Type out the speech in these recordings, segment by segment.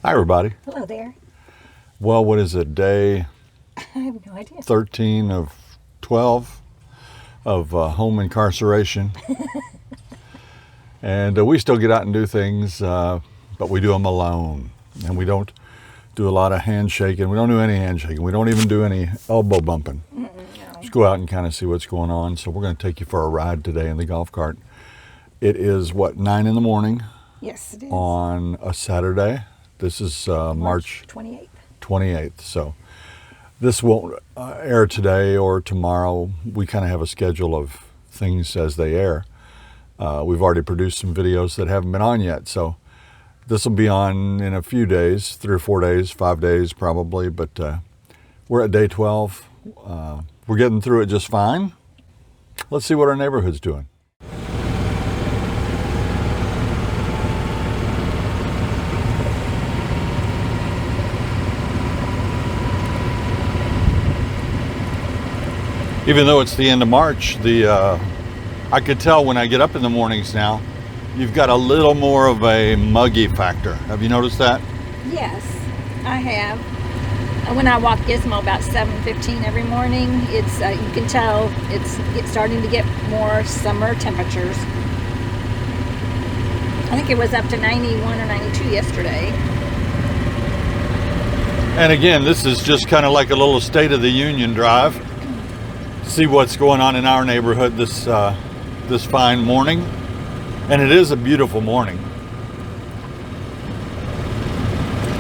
Hi, everybody. Hello there. Well, what is it? Day I have no idea. 13 of 12 of home incarceration. And we still get out and do things, but we do them alone. And we don't do a lot of handshaking. We don't do any handshaking. We don't even do any elbow bumping. No. Just go out and kind of see what's going on. So we're going to take you for a ride today in the golf cart. It is, 9 in the morning? Yes, it is. On a Saturday. This is March 28th. So this won't air today or tomorrow. We kind of have a schedule of things as they air. We've already produced some videos that haven't been on yet. So this will be on in a few days, 3 or 4 days, 5 days probably. But we're at day 12. We're getting through it just fine. Let's see what our neighborhood's doing. Even though it's the end of March, I could tell when I get up in the mornings now, you've got a little more of a muggy factor. Have you noticed that? Yes, I have. When I walk Gizmo about 7:15 every morning, it's you can tell it's starting to get more summer temperatures. I think it was up to 91 or 92 yesterday. And again, this is just kind of like a little State of the Union drive. See what's going on in our neighborhood this fine morning, and it is a beautiful morning.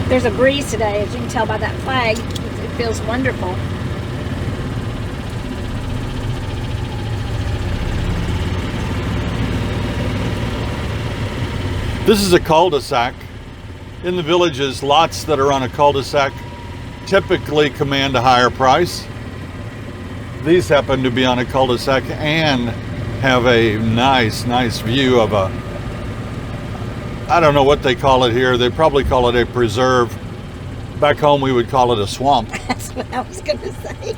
There's a breeze today, as you can tell by that flag. It feels wonderful. This is a cul-de-sac. In the villages, lots that are on a cul-de-sac typically command a higher price. These happen to be on a cul-de-sac and have a nice view of I don't know what they call it here. They probably call it a preserve. Back home we would call it a swamp. That's what I was going to say.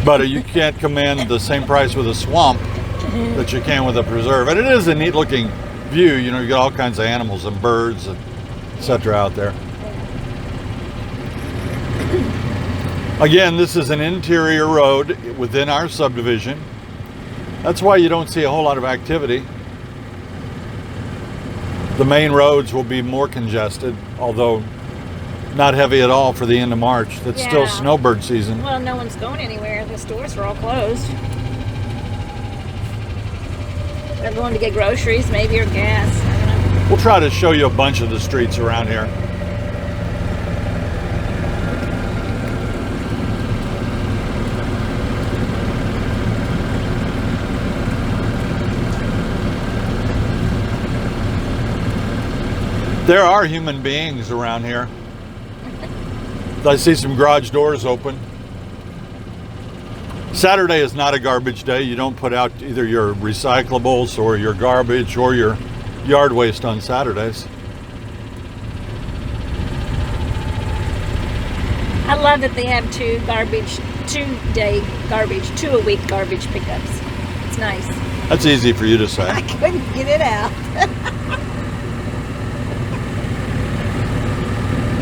But you can't command the same price with a swamp that you can with a preserve. And it is a neat looking view. You know, you got all kinds of animals and birds, and etc. out there. Again, this is an interior road within our subdivision. That's why you don't see a whole lot of activity. The main roads will be more congested, although not heavy at all for the end of March. That's still snowbird season. Well, no one's going anywhere. The stores are all closed. They're going to get groceries, maybe, or gas. I don't know. We'll try to show you a bunch of the streets around here. There are human beings around here. I see some garage doors open. Saturday is not a garbage day. You don't put out either your recyclables or your garbage or your yard waste on Saturdays. I love that they have 2 a week garbage pickups. It's nice. That's easy for you to say. I couldn't get it out.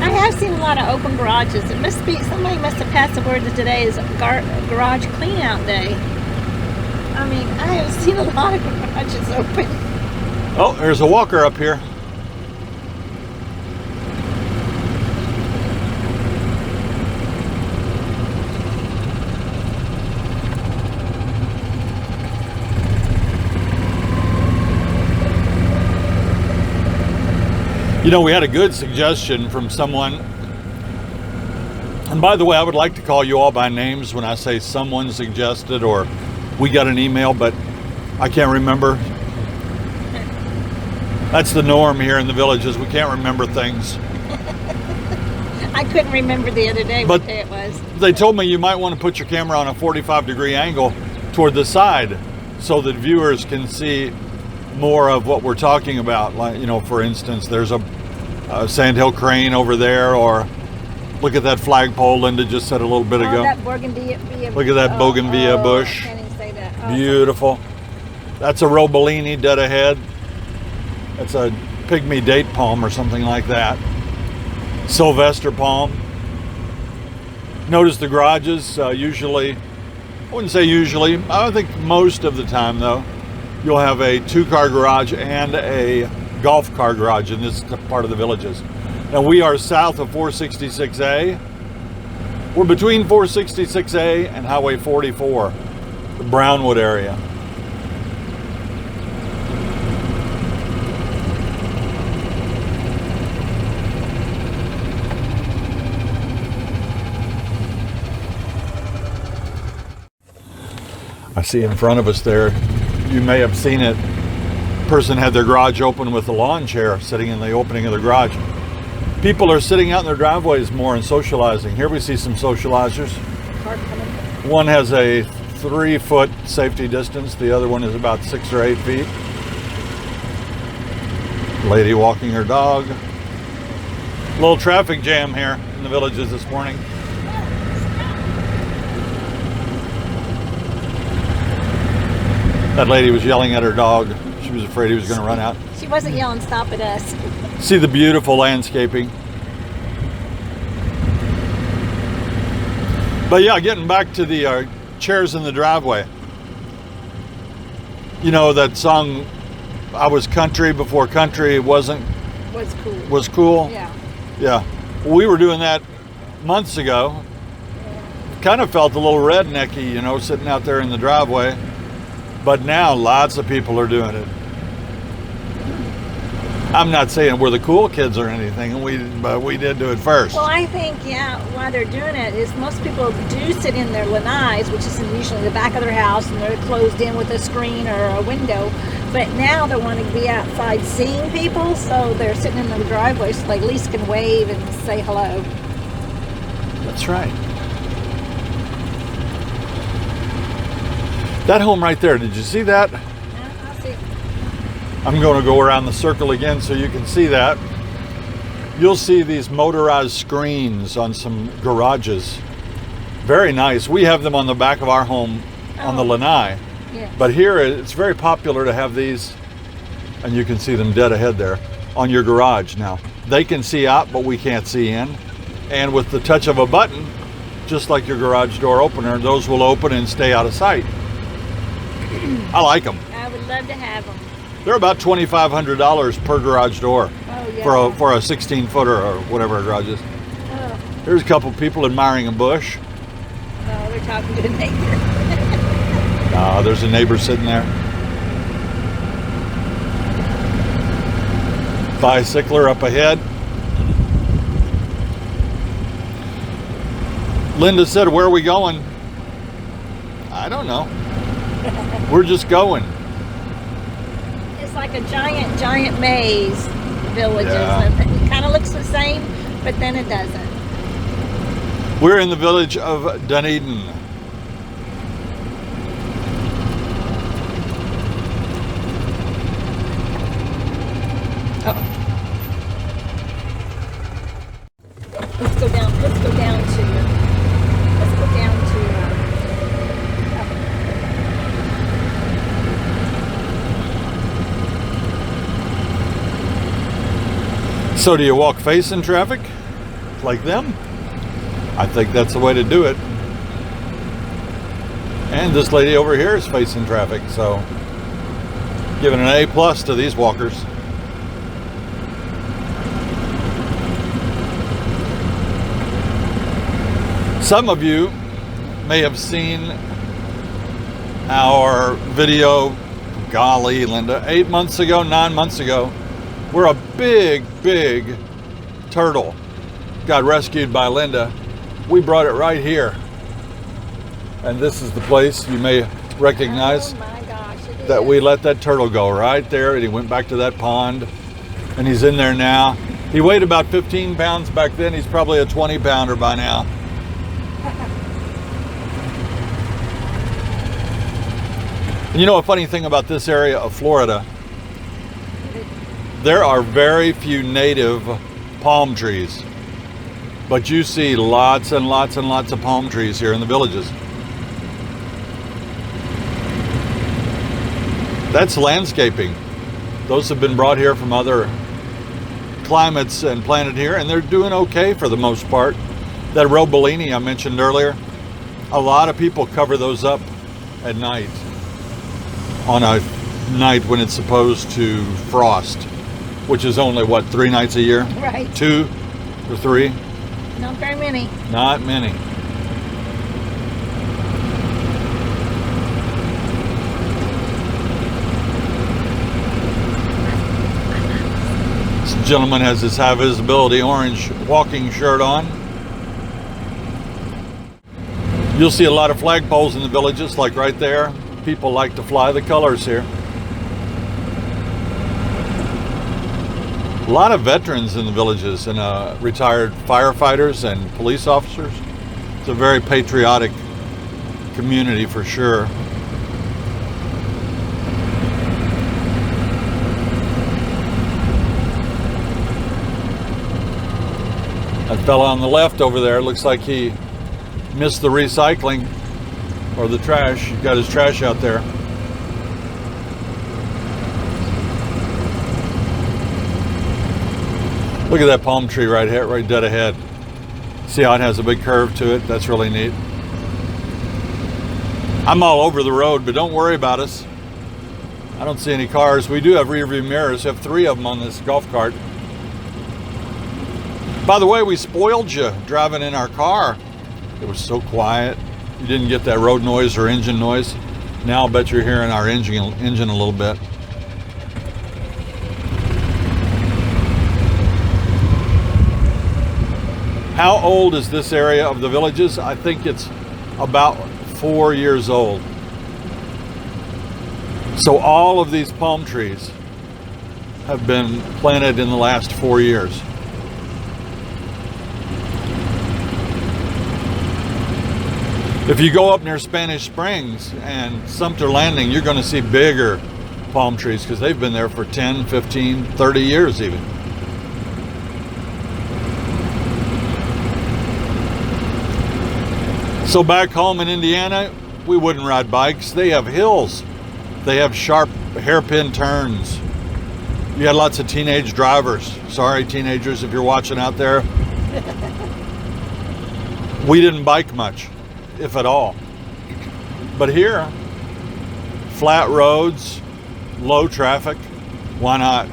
I have seen a lot of open garages. It must be, somebody must have passed the word that today is garage clean out day. I mean, I have seen a lot of garages open. Oh, there's a walker up here. You know, we had a good suggestion from someone. And by the way, I would like to call you all by names when I say someone suggested or we got an email, but I can't remember. That's the norm here in the villages. We can't remember things. I couldn't remember the other day what day it was. They told me you might want to put your camera on a 45-degree angle toward the side so that viewers can see more of what we're talking about. Like, you know, for instance, there's a sandhill crane over there, or look at that flagpole Linda just said a little bit ago. That bougainvillea. Look at that bougainvillea bush. I can't even say that. Beautiful. That's a row bellini dead ahead. That's a pygmy date palm or something like that. Sylvester palm. Notice the garages usually, I wouldn't say usually, I think most of the time though, you'll have a 2-car garage and a golf car garage in this part of the Villages. Now we are south of 466A. We're between 466A and Highway 44, the Brownwood area. I see in front of us there, you may have seen it, person had their garage open with a lawn chair sitting in the opening of the garage. People are sitting out in their driveways more and socializing. Here we see some socializers. One has a 3-foot safety distance. The other one is about 6 or 8 feet. Lady walking her dog. Little traffic jam here in the Villages this morning. That lady was yelling at her dog. She was afraid he was going to run out. She wasn't yelling, "Stop at us." See the beautiful landscaping. But yeah, getting back to the chairs in the driveway. You know that song, I was country before country wasn't... Was cool. Was cool? Yeah. Yeah. We were doing that months ago. Kind of felt a little rednecky, you know, sitting out there in the driveway. But now lots of people are doing it. I'm not saying we're the cool kids or anything, but we did do it first. Well, I think, yeah, why they're doing it is most people do sit in their lanais, which is usually the back of their house, and they're closed in with a screen or a window. But now they're wanting to be outside seeing people, so they're sitting in the driveway so they at least can wave and say hello. That's right. That home right there, did you see that? Yeah, I see. I'm going to go around the circle again so you can see that. You'll see these motorized screens on some garages. Very nice. We have them on the back of our home on the lanai. Yeah. But here it's very popular to have these, and you can see them dead ahead there, on your garage. Now, they can see out, but we can't see in. And with the touch of a button, just like your garage door opener, those will open and stay out of sight. I like them. I would love to have them. They're about $2,500 per garage door. Oh, yeah. For a 16-footer or whatever a garage is. Oh, There's a couple people admiring a bush. no, they're talking to a neighbor. There's a neighbor sitting there. Bicycler up ahead. Linda said, "Where are we going?" I don't know. We're just going. It's like a giant maze, Villages. Yeah. And it kind of looks the same, but then it doesn't. We're in the village of Dunedin. Let's go down to So do you walk facing traffic like them? I think that's the way to do it. And this lady over here is facing traffic, so giving an A+ to these walkers. Some of you may have seen our video, golly, Linda, 8 months ago, 9 months ago, where a big turtle got rescued by Linda. We brought it right here. And this is the place you may recognize. Oh my gosh, it That is. we let that turtle go right there, and he went back to that pond, and he's in there now. He weighed about 15 pounds back then. He's probably a 20-pounder by now. And you know a funny thing about this area of Florida? There are very few native palm trees, but you see lots and lots and lots of palm trees here in the villages. That's landscaping. Those have been brought here from other climates and planted here, and they're doing okay for the most part. That row bellini I mentioned earlier, a lot of people cover those up at night, on a night when it's supposed to frost, which is only, what, 3 nights a year? Right. 2 or 3? Not very many. Not many. This gentleman has his high visibility orange walking shirt on. You'll see a lot of flagpoles in the villages, like right there. People like to fly the colors here. A lot of veterans in the villages and retired firefighters and police officers. It's a very patriotic community for sure. That fellow on the left over there looks like he missed the recycling or the trash. He got his trash out there. Look at that palm tree right here, right dead ahead. See how it has a big curve to it? That's really neat. I'm all over the road, but don't worry about us. I don't see any cars. We do have rear view mirrors. We have 3 of them on this golf cart. By the way, we spoiled you driving in our car. It was so quiet. You didn't get that road noise or engine noise. Now I'll bet you're hearing our engine a little bit. How old is this area of the villages? I think it's about 4 years old. So all of these palm trees have been planted in the last 4 years. If you go up near Spanish Springs and Sumter Landing, you're going to see bigger palm trees because they've been there for 10, 15, 30 years even. So back home in Indiana, we wouldn't ride bikes. They have hills. They have sharp hairpin turns. You had lots of teenage drivers. Sorry, teenagers, if you're watching out there. We didn't bike much, if at all. But here, flat roads, low traffic, why not?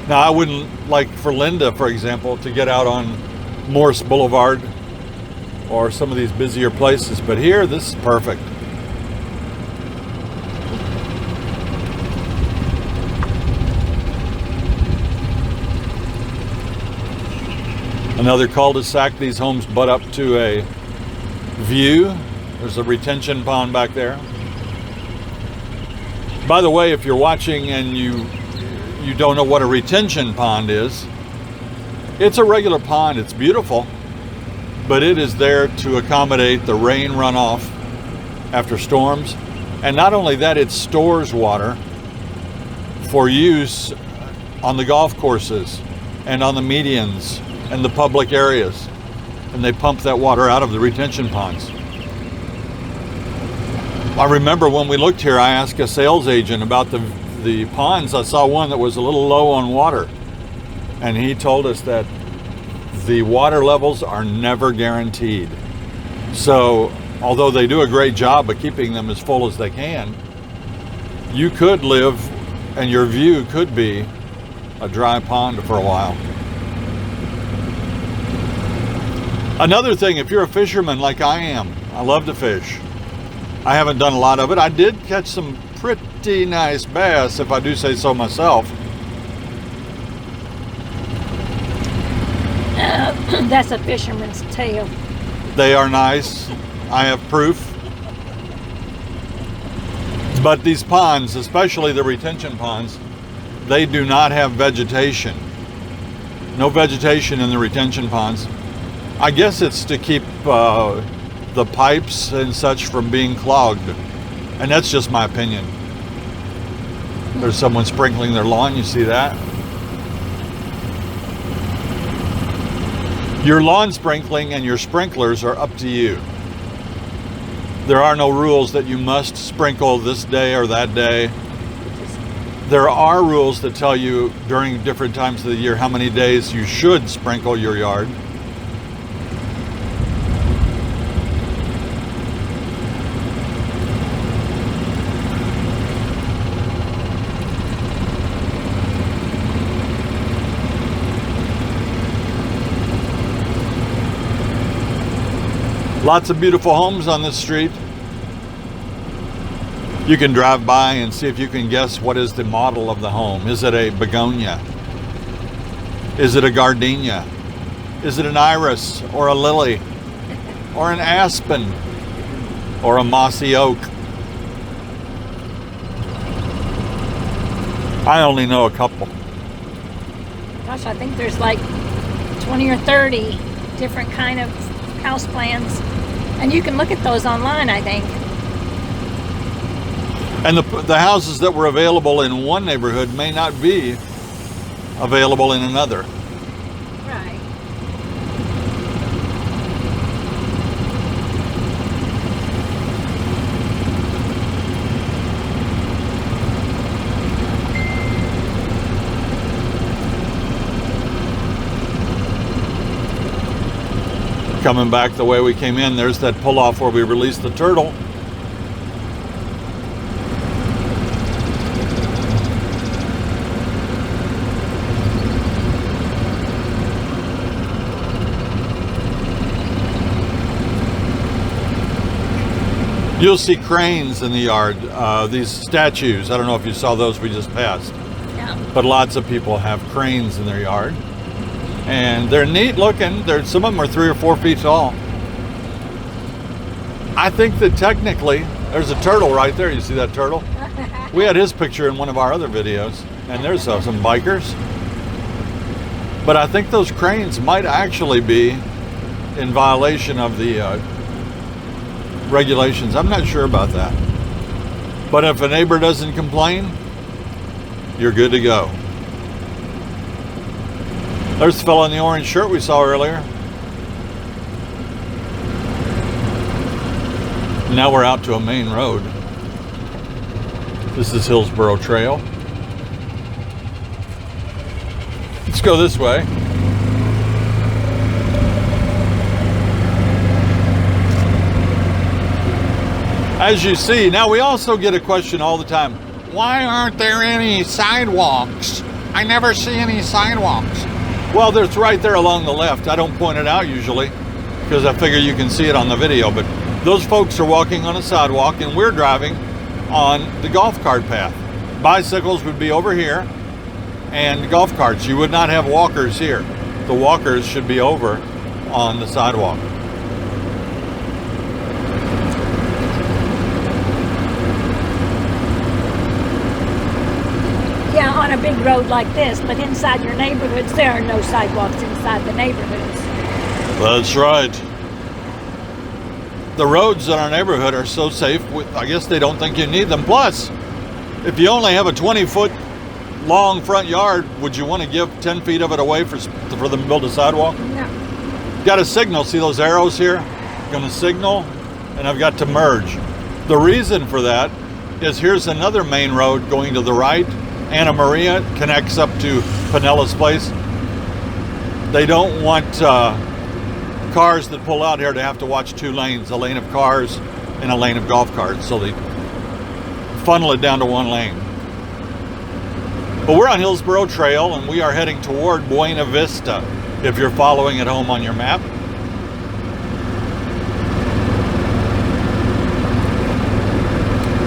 Now, I wouldn't like for Linda, for example, to get out on Morse Boulevard or some of these busier places, but here, this is perfect. Another cul-de-sac. These homes butt up to a view. There's a retention pond back there. By the way, if you're watching and you don't know what a retention pond is, it's a regular pond. It's beautiful, but it is there to accommodate the rain runoff after storms. And not only that, it stores water for use on the golf courses and on the medians and the public areas. And they pump that water out of the retention ponds. I remember when we looked here, I asked a sales agent about the ponds. I saw one that was a little low on water. And he told us that the water levels are never guaranteed. So, although they do a great job of keeping them as full as they can, you could live and your view could be a dry pond for a while. Another thing, if you're a fisherman like I am, I love to fish. I haven't done a lot of it. I did catch some pretty nice bass, if I do say so myself. That's a fisherman's tale. They are nice. I have proof. But these ponds, especially the retention ponds, they do not have vegetation. No vegetation in the retention ponds. I guess it's to keep the pipes and such from being clogged. And that's just my opinion. There's someone sprinkling their lawn, you see that? Your lawn sprinkling and your sprinklers are up to you. There are no rules that you must sprinkle this day or that day. There are rules that tell you during different times of the year how many days you should sprinkle your yard. Lots of beautiful homes on this street. You can drive by and see if you can guess what is the model of the home. Is it a begonia? Is it a gardenia? Is it an iris or a lily or an aspen or a mossy oak? I only know a couple. Gosh, I think there's like 20 or 30 different kind of house plans, and you can look at those online, I think. And the houses that were available in one neighborhood may not be available in another. Right. Coming back the way we came in, there's that pull-off where we released the turtle. You'll see cranes in the yard, these statues. I don't know if you saw those we just passed. Yeah. But lots of people have cranes in their yard. And they're neat looking. Some of them are 3 or 4 feet tall. I think that technically, there's a turtle right there. You see that turtle? We had his picture in one of our other videos. And there's some bikers. But I think those cranes might actually be in violation of the regulations. I'm not sure about that. But if a neighbor doesn't complain, you're good to go. There's the fellow in the orange shirt we saw earlier. Now we're out to a main road. This is Hillsborough Trail. Let's go this way. As you see, now we also get a question all the time. Why aren't there any sidewalks? I never see any sidewalks. Well, there's right there along the left. I don't point it out usually because I figure you can see it on the video, but those folks are walking on a sidewalk and we're driving on the golf cart path. Bicycles would be over here and golf carts. You would not have walkers here. The walkers should be over on the sidewalk. Yeah, on a big road like this, but inside your neighborhoods, there are no sidewalks inside the neighborhoods. That's right. The roads in our neighborhood are so safe, I guess they don't think you need them. Plus, if you only have a 20-foot long front yard, would you want to give 10 feet of it away for them to build a sidewalk? No. Got to signal. See those arrows here? Going to signal, and I've got to merge. The reason for that is here's another main road going to the right. Anna Maria connects up to Pinellas Place. They don't want cars that pull out here to have to watch 2 lanes, a lane of cars and a lane of golf carts. So they funnel it down to 1 lane. But we're on Hillsborough Trail and we are heading toward Buena Vista, if you're following at home on your map.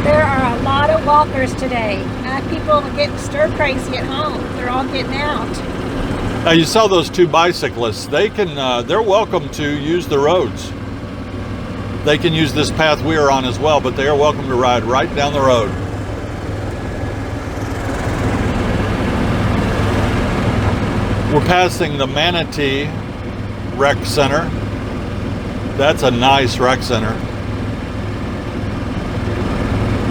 There are a lot of walkers today. People are getting stir crazy at home. They're all getting out. Now you saw those 2 bicyclists. They're welcome to use the roads. They can use this path we are on as well, but they are welcome to ride right down the road. We're passing the Manatee Rec Center. That's a nice rec center.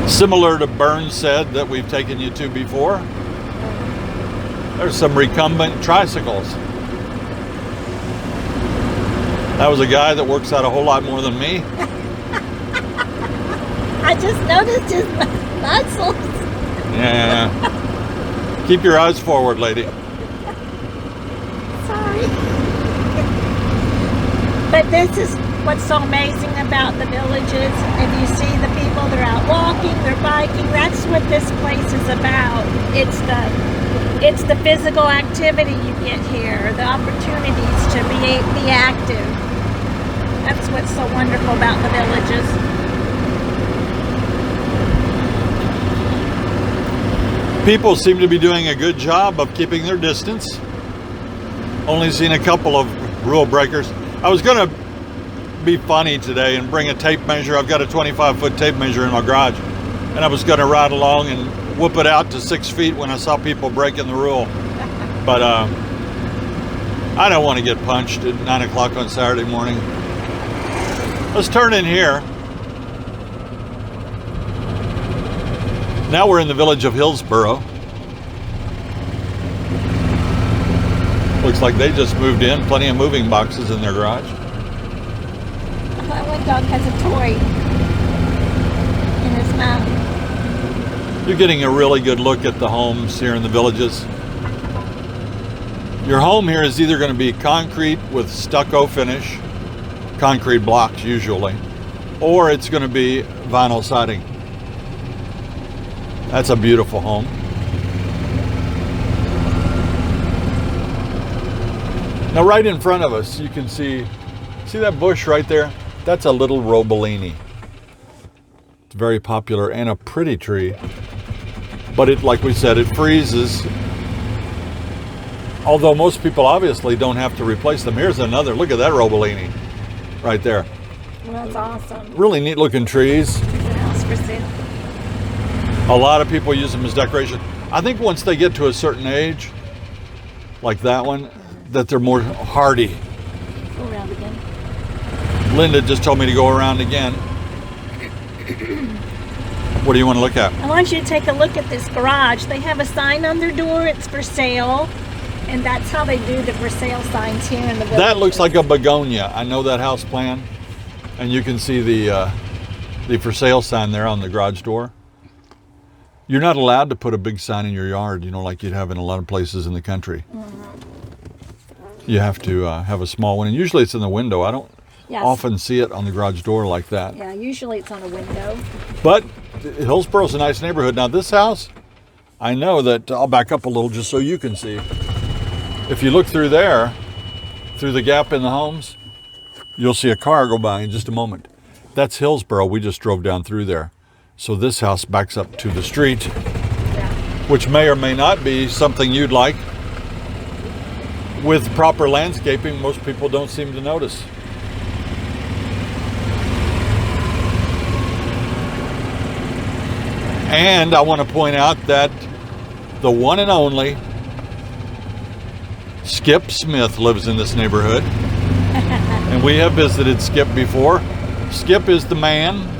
Similar to Burns said that we've taken you to before. There's some recumbent tricycles. That was a guy that works out a whole lot more than me. I just noticed his muscles. Yeah. Keep your eyes forward, lady. Sorry. But this is what's so amazing about the villages. If you see the people, they're out walking, they're biking. That's what this place is about. It's the physical activity you get here, the opportunities to be active. That's what's so wonderful about the villages. People seem to be doing a good job of keeping their distance. Only seen a couple of rule breakers. I was going to be funny today and bring a tape measure. I've got a 25-foot tape measure in my garage. And I was going to ride along and whoop it out to 6 feet when I saw people breaking the rule. But I don't want to get punched at 9 o'clock on Saturday morning. Let's turn in here. Now we're in the village of Hillsborough. Looks like they just moved in. Plenty of moving boxes in their garage. My one dog has a toy in his mouth. You're getting a really good look at the homes here in the villages. Your home here is either going to be concrete with stucco finish, concrete blocks usually, or it's going to be vinyl siding. That's a beautiful home. Now right in front of us, you can see that bush right there? That's a little bellini. It's very popular and a pretty tree. But it, like we said, it freezes. Although most people obviously don't have to replace them. Here's another, look at that bellini right there. Well, that's awesome. Really neat looking trees. There's a house for sale. A lot of people use them as decoration. I think once they get to a certain age, like that one, that they're more hardy. Go around again. Linda just told me to go around again. What do you want to look at? I want you to take a look at this garage. They have a sign on their door, it's for sale. And that's how they do the for sale signs here in the village. That looks like a begonia. I know that house plan. And you can see the for sale sign there on the garage door. You're not allowed to put a big sign in your yard, you know, like you'd have in a lot of places in the country. Mm-hmm. You have to have a small one. And usually it's in the window. I don't often see it on the garage door like that. Yeah, usually it's on a window. But Hillsborough's a nice neighborhood. Now this house, I know that, I'll back up a little just so you can see. If you look through there, through the gap in the homes, you'll see a car go by in just a moment. That's Hillsborough. We just drove down through there. So this house backs up to the street, which may or may not be something you'd like. With proper landscaping, most people don't seem to notice. And I want to point out that the one and only Skip Smith lives in this neighborhood. And we have visited Skip before. Skip is the man.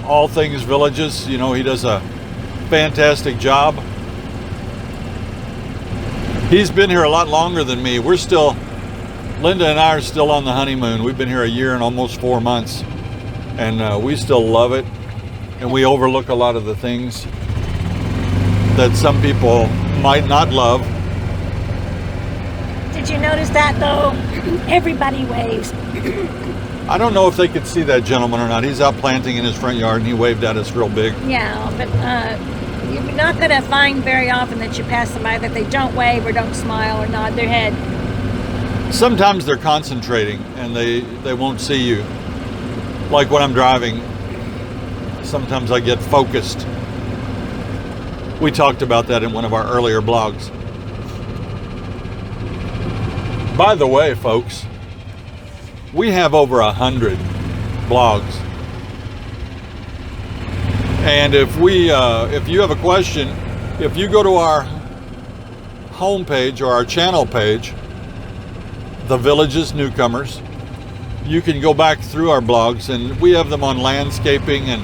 All things villages, you know, he does a fantastic job. He's been here a lot longer than me. Linda and I are still on the honeymoon. We've been here a year and almost 4 months. And we still love it. And we overlook a lot of the things that some people might not love. Did you notice that though? Everybody waves. I don't know if they could see that gentleman or not. He's out planting in his front yard and he waved at us real big. Yeah, but you're not going to find very often that you pass somebody that they don't wave or don't smile or nod their head. Sometimes they're concentrating and they won't see you. Like when I'm driving, sometimes I get focused. We talked about that in one of our earlier blogs. By the way, folks, we have over 100 blogs. And if you have a question, if you go to our homepage or our channel page, The Village's Newcomers, you can go back through our blogs, and we have them on landscaping, and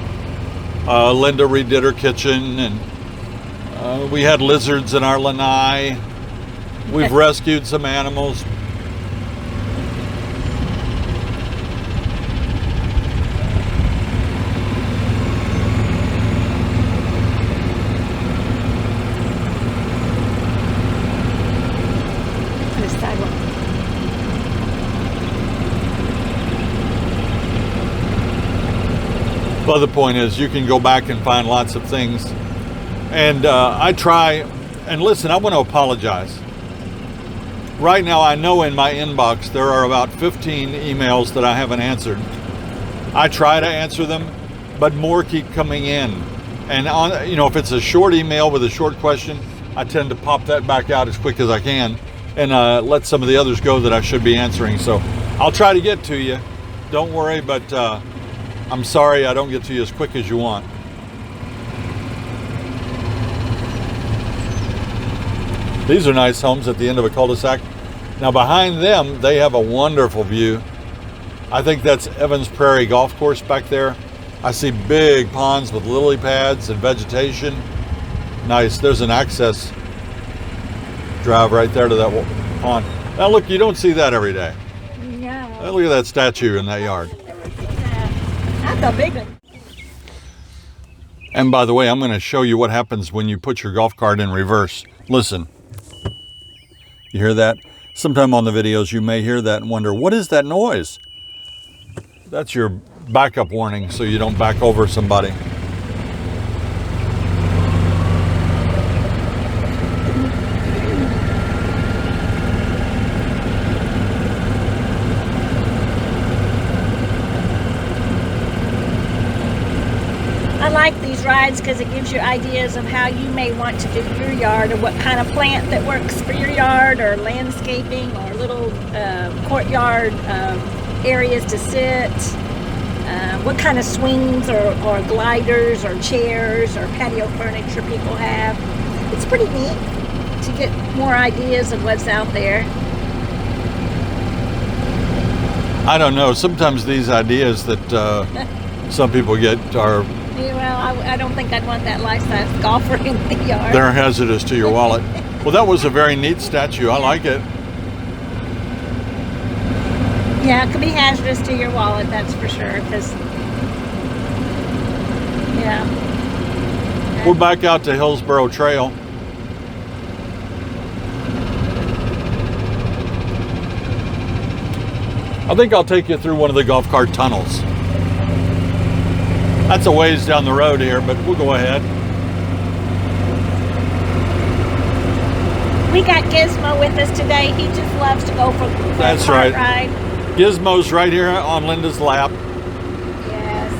Linda redid her kitchen, and we had lizards in our lanai. We've rescued some animals. Well, the point is you can go back and find lots of things. And I try, and listen, I want to apologize. Right now, I know in my inbox there are about 15 emails that I haven't answered. I try to answer them, but more keep coming in. And on, you know, if it's a short email with a short question, I tend to pop that back out as quick as I can and let some of the others go that I should be answering. So I'll try to get to you. Don't worry, but I'm sorry I don't get to you as quick as you want. These are nice homes at the end of a cul-de-sac. Now behind them, they have a wonderful view. I think that's Evans Prairie Golf Course back there. I see big ponds with lily pads and vegetation. Nice. There's an access drive right there to that pond. Now look, you don't see that every day. No. Look at that statue in that yard. That's a big one. And by the way, I'm going to show you what happens when you put your golf cart in reverse. Listen. You hear that? Sometime on the videos you may hear that and wonder, what is that noise? That's your backup warning so you don't back over somebody. I like these rides because it gives you ideas of how you may want to do your yard, or what kind of plant that works for your yard, or landscaping, or little courtyard areas to sit, what kind of swings or gliders or chairs or patio furniture people have. It's pretty neat to get more ideas of what's out there. I don't know. Sometimes these ideas that some people get are... Well, I don't think I'd want that life-size golfer in the yard. They're hazardous to your wallet. Well, that was a very neat statue. I like it. Yeah, it could be hazardous to your wallet, that's for sure. Because, yeah. We're back out to Hillsborough Trail. I think I'll take you through one of the golf cart tunnels. That's a ways down the road here, but we'll go ahead. We got Gizmo with us today. He just loves to go for That's a cart right. ride. Gizmo's right here on Linda's lap. Yes.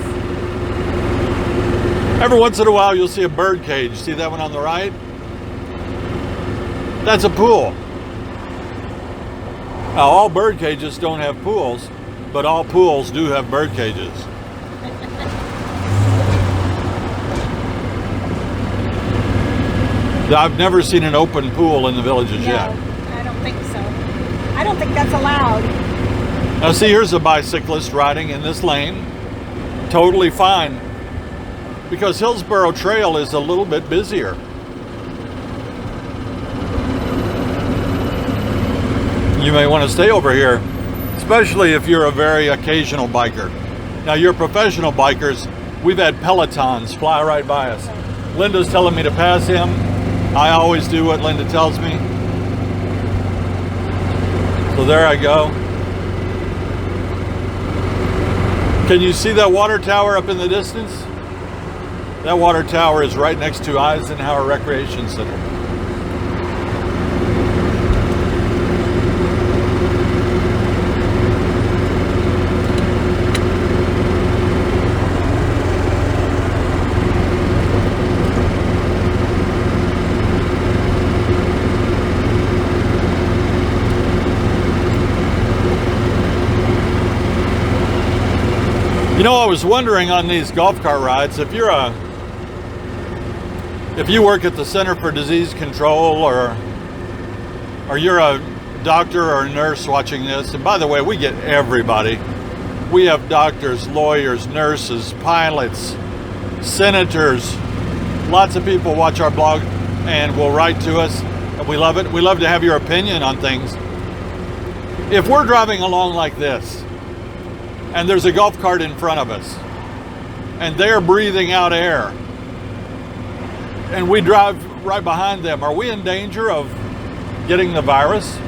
Every once in a while, you'll see a bird cage. See that one on the right? That's a pool. Now, all bird cages don't have pools, but all pools do have bird cages. I've never seen an open pool in the villages yet. No, I don't think so. I don't think that's allowed. Now see, here's a bicyclist riding in this lane. Totally fine. Because Hillsborough Trail is a little bit busier. You may want to stay over here, especially if you're a very occasional biker. Now, your professional bikers, we've had Pelotons fly right by us. Linda's telling me to pass him. I always do what Linda tells me. So there I go. Can you see that water tower up in the distance? That water tower is right next to Eisenhower Recreation Center. You know, I was wondering on these golf cart rides, if you work at the Center for Disease Control, or you're a doctor or a nurse watching this, and by the way, we get everybody. We have doctors, lawyers, nurses, pilots, senators. Lots of people watch our blog and will write to us, and we love it. We love to have your opinion on things. If we're driving along like this, and there's a golf cart in front of us, and they're breathing out air, and we drive right behind them, are we in danger of getting the virus?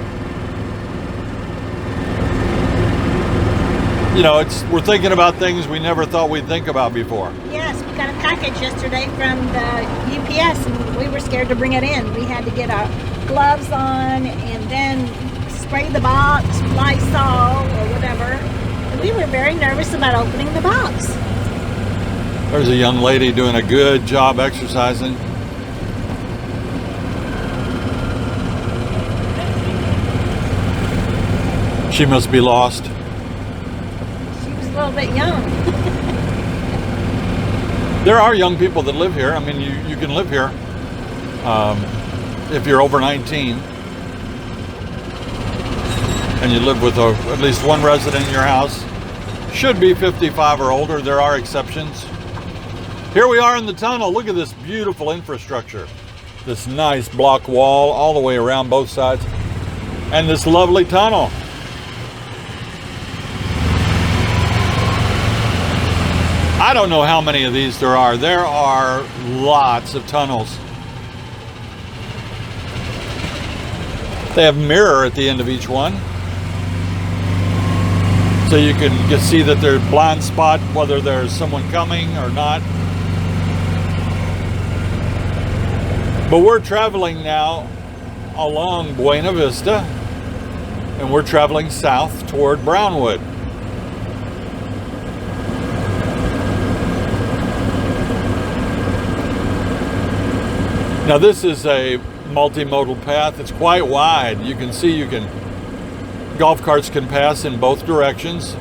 we're thinking about things we never thought we'd think about before. Yes, we got a package yesterday from the UPS, and we were scared to bring it in. We had to get our gloves on and then spray the box, Lysol or whatever. And we were very nervous about opening the box. There's a young lady doing a good job exercising. She must be lost. She was a little bit young. There are young people that live here. I mean, you can live here if you're over 19 and you live with at least one resident in your house. Should be 55 or older. There are exceptions. Here we are in the tunnel. Look at this beautiful infrastructure. This nice block wall all the way around both sides. And this lovely tunnel. I don't know how many of these there are. There are lots of tunnels. They have a mirror at the end of each one. So you can see that there's a blind spot, whether there's someone coming or not. But we're traveling now along Buena Vista, and we're traveling south toward Brownwood. Now this is a multimodal path. It's quite wide. You can see golf carts can pass in both directions.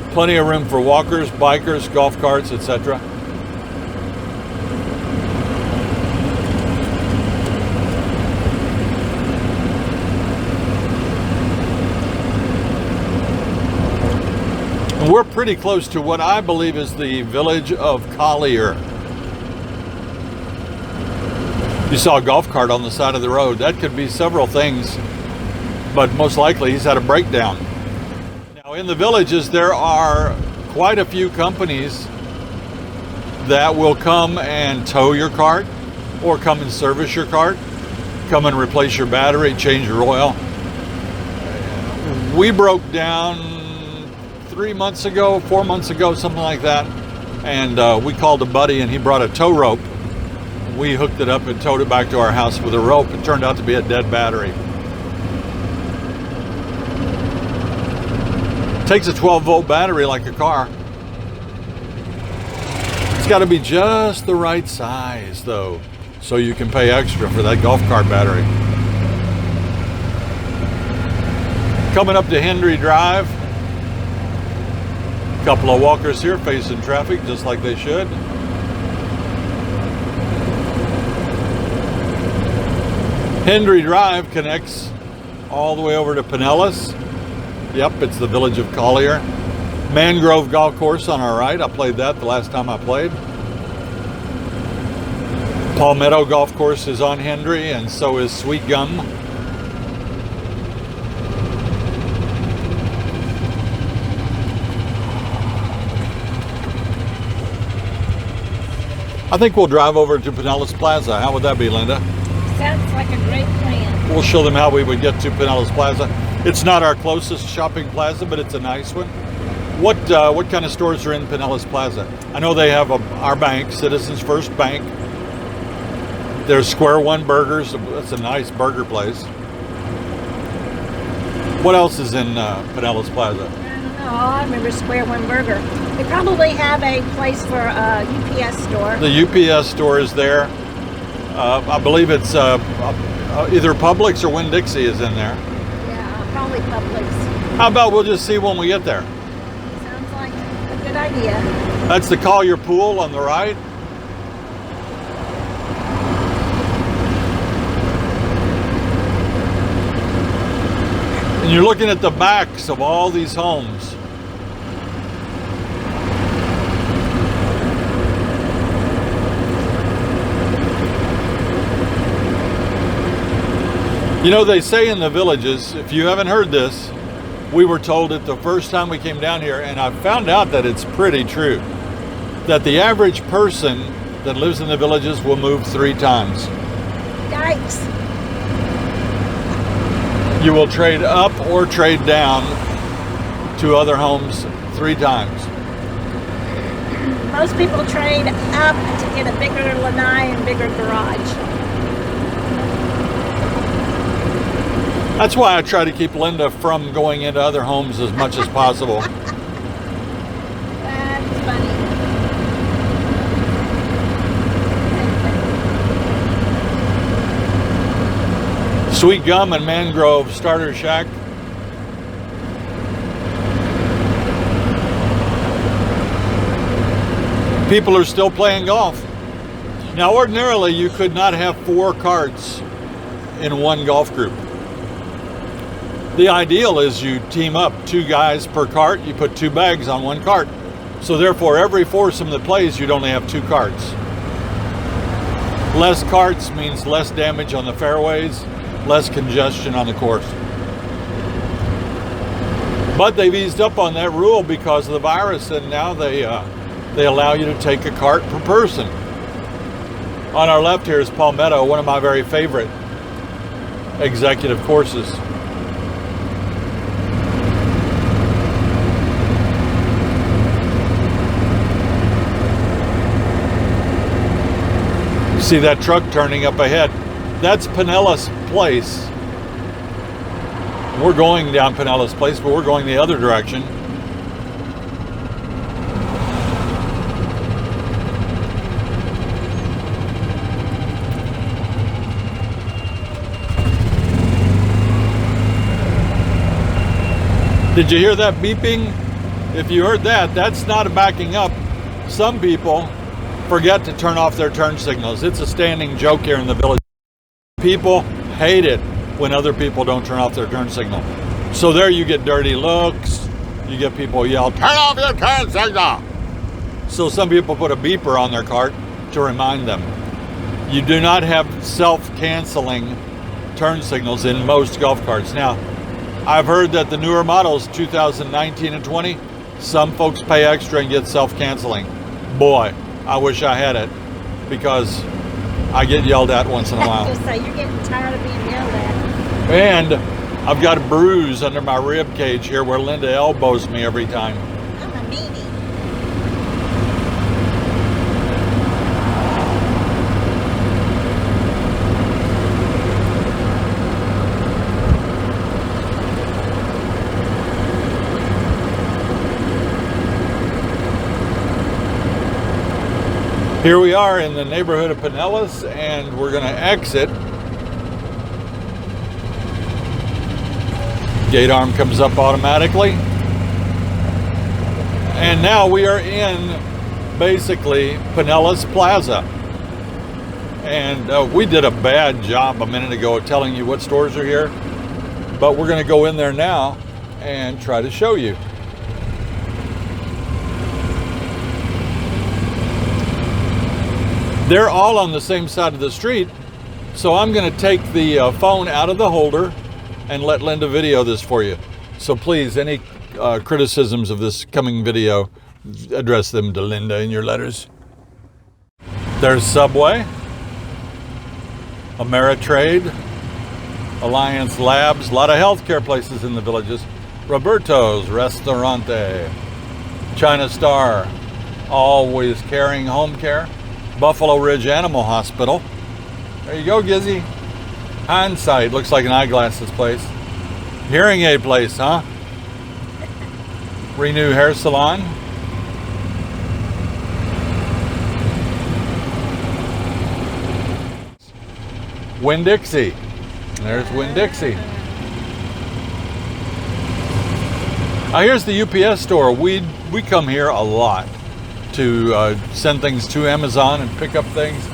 Plenty of room for walkers, bikers, golf carts, etc. And we're pretty close to what I believe is the village of Collier. You saw a golf cart on the side of the road. That could be several things, but most likely he's had a breakdown. Now in the villages there are quite a few companies that will come and tow your cart or come and service your cart, come and replace your battery, change your oil. We broke down 4 months ago, something like that, and we called a buddy and he brought a tow rope. We hooked it up and towed it back to our house with a rope. It turned out to be a dead battery. Takes a 12-volt battery like a car. It's got to be just the right size, though, so you can pay extra for that golf cart battery. Coming up to Hendry Drive. A couple of walkers here facing traffic, just like they should. Hendry Drive connects all the way over to Pinellas. Yep, it's the village of Collier. Mangrove Golf Course on our right. I played that the last time I played. Palmetto Golf Course is on Hendry, and so is Sweet Gum. I think we'll drive over to Pinellas Plaza. How would that be, Linda? Sounds like a great plan. We'll show them how we would get to Pinellas Plaza. It's not our closest shopping plaza, but it's a nice one. What kind of stores are in Pinellas Plaza? I know they have our bank, Citizens First Bank. There's Square One Burgers. That's a nice burger place. What else is in Pinellas Plaza? I don't know. I remember Square One Burger. They probably have a place for a UPS store. The UPS store is there. I believe it's either Publix or Winn-Dixie is in there. Yeah, probably Publix. How about we'll just see when we get there? Sounds like a good idea. That's the Collier Pool on the right. And you're looking at the backs of all these homes. You know, they say in the villages, if you haven't heard this, we were told it the first time we came down here, and I found out that it's pretty true, that the average person that lives in the villages will move 3 times. Yikes. You will trade up or trade down to other homes 3 times. Most people trade up to get a bigger lanai and bigger garage. That's why I try to keep Linda from going into other homes as much as possible. That's funny. Sweet Gum and Mangrove Starter Shack. People are still playing golf. Now, ordinarily, you could not have 4 carts in one golf group. The ideal is you team up 2 guys per cart, you put 2 bags on 1 cart. So therefore, every foursome that plays, you'd only have 2 carts. Less carts means less damage on the fairways, less congestion on the course. But they've eased up on that rule because of the virus, and now they allow you to take a cart per person. On our left here is Palmetto, one of my very favorite executive courses. You see that truck turning up ahead? That's Pinellas Place. We're going down Pinellas Place, but we're going the other direction. Did you hear that beeping? If you heard that, that's not a backing up. Some people forget to turn off their turn signals. It's a standing joke here in the village. People hate it when other people don't turn off their turn signal. So there you get dirty looks. You get people yell, "Turn off your turn signal!" So some people put a beeper on their cart to remind them. You do not have self-canceling turn signals in most golf carts. Now, I've heard that the newer models, 2019 and 20, some folks pay extra and get self-canceling. Boy, I wish I had it, because I get yelled at once in a while. Just say you're getting tired of being yelled at. And I've got a bruise under my rib cage here where Linda elbows me every time. I'm a meanie. Here we are in the neighborhood of Pinellas, and we're going to exit. Gate arm comes up automatically. And now we are in basically Pinellas Plaza. And we did a bad job a minute ago telling you what stores are here, but we're going to go in there now and try to show you. They're all on the same side of the street, so I'm going to take the phone out of the holder and let Linda video this for you. So please, any criticisms of this coming video, address them to Linda in your letters. There's Subway, Ameritrade, Alliance Labs, a lot of healthcare places in the villages. Roberto's Restaurante, China Star, always carrying home care. Buffalo Ridge Animal Hospital. There you go, Gizzy. Hindsight, looks like an eyeglasses place. Hearing aid place, huh? Renew Hair Salon. Winn-Dixie. There's Winn-Dixie. Now here's the UPS store. We come here a lot to send things to Amazon and pick up things,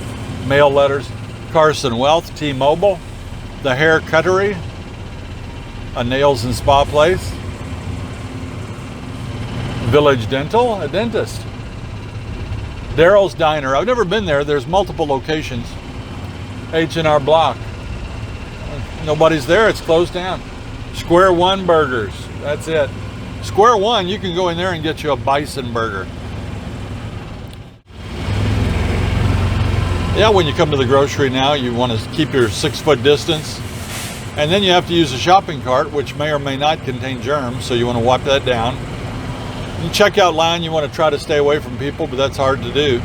mail letters. Carson Wealth, T-Mobile, the Hair Cuttery, a nails and spa place, Village Dental, a dentist, Daryl's Diner. I've never been there. There's multiple locations. H&R Block. Nobody's there. It's closed down. Square One Burgers. That's it. Square One, you can go in there and get you a bison burger. Yeah, when you come to the grocery now, you want to keep your 6-foot distance. And then you have to use a shopping cart, which may or may not contain germs, so you want to wipe that down. In the checkout line, you want to try to stay away from people, but that's hard to do.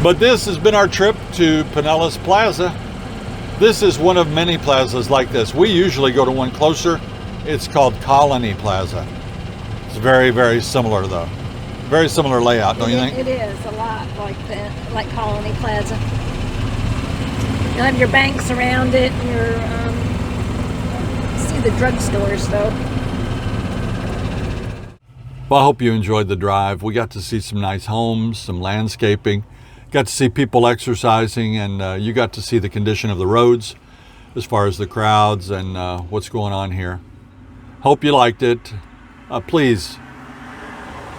But this has been our trip to Pinellas Plaza. This is one of many plazas like this. We usually go to one closer. It's called Collier Plaza. It's very, very similar though. Very similar layout, don't you think? It is a lot like that, like Collier Plaza. You'll have your banks around it, and your see the drugstores though. Well, I hope you enjoyed the drive. We got to see some nice homes, some landscaping, got to see people exercising, and you got to see the condition of the roads as far as the crowds and what's going on here. Hope you liked it. Please,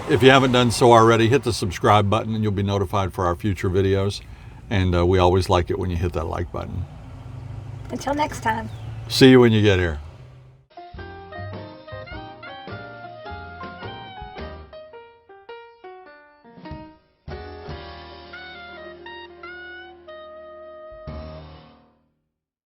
if you haven't done so already, hit the subscribe button and you'll be notified for our future videos. And we always like it when you hit that like button. Until next time. See you when you get here.